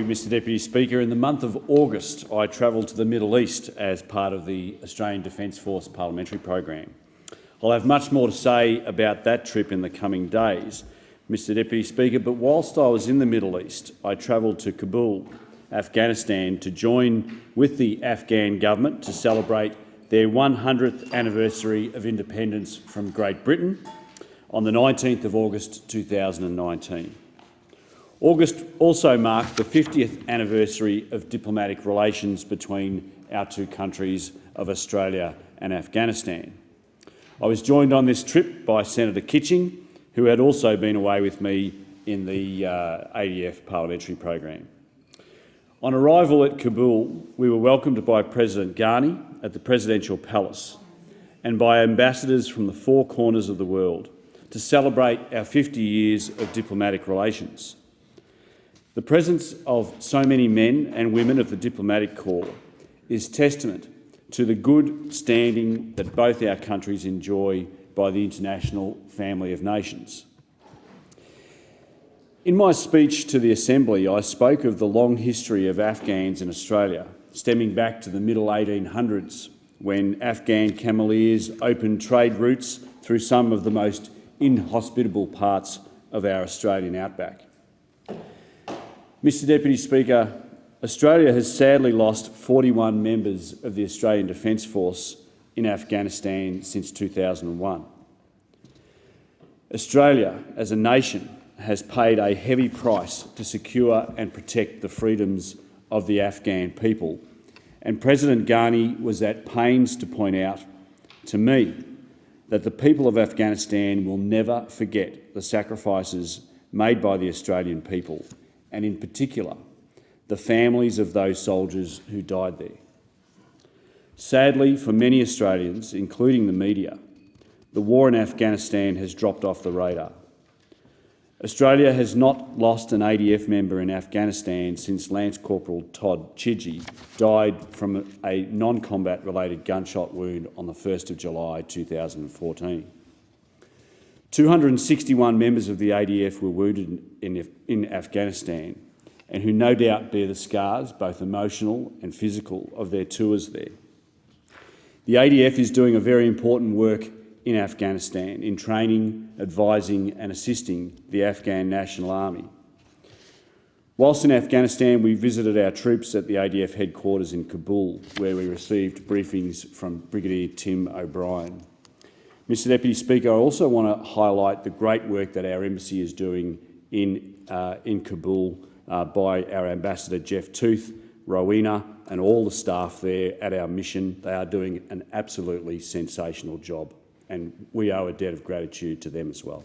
Mr Deputy Speaker, in the month of August I travelled to the Middle East as part of the Australian Defence Force parliamentary program. I'll have much more to say about that trip in the coming days, Mr Deputy Speaker, but whilst I was in the Middle East, I travelled to Kabul, Afghanistan, to join with the Afghan government to celebrate their 100th anniversary of independence from Great Britain on the 19th of August 2019. August also marked the 50th anniversary of diplomatic relations between our two countries of Australia and Afghanistan. I was joined on this trip by Senator Kitching, who had also been away with me in the ADF parliamentary program. On arrival at Kabul, we were welcomed by President Ghani at the Presidential Palace and by ambassadors from the four corners of the world to celebrate our 50 years of diplomatic relations. The presence of so many men and women of the diplomatic corps is testament to the good standing that both our countries enjoy by the international family of nations. In my speech to the Assembly, I spoke of the long history of Afghans in Australia, stemming back to the middle 1800s, when Afghan cameleers opened trade routes through some of the most inhospitable parts of our Australian outback. Mr Deputy Speaker, Australia has sadly lost 41 members of the Australian Defence Force in Afghanistan since 2001. Australia, as a nation, has paid a heavy price to secure and protect the freedoms of the Afghan people, and President Ghani was at pains to point out to me that the people of Afghanistan will never forget the sacrifices made by the Australian people, and in particular, the families of those soldiers who died there. Sadly, for many Australians, including the media, the war in Afghanistan has dropped off the radar. Australia has not lost an ADF member in Afghanistan since Lance Corporal Todd Chidgey died from a non-combat related gunshot wound on the 1st of July 2014. 261 members of the ADF were wounded in Afghanistan, and who no doubt bear the scars, both emotional and physical, of their tours there. The ADF is doing a very important work in Afghanistan in training, advising and assisting the Afghan National Army. Whilst in Afghanistan, we visited our troops at the ADF headquarters in Kabul, where we received briefings from Brigadier Tim O'Brien. Mr Deputy Speaker, I also want to highlight the great work that our embassy is doing in Kabul by our Ambassador Jeff Tooth, Rowena and all the staff there at our mission. They are doing an absolutely sensational job, and we owe a debt of gratitude to them as well.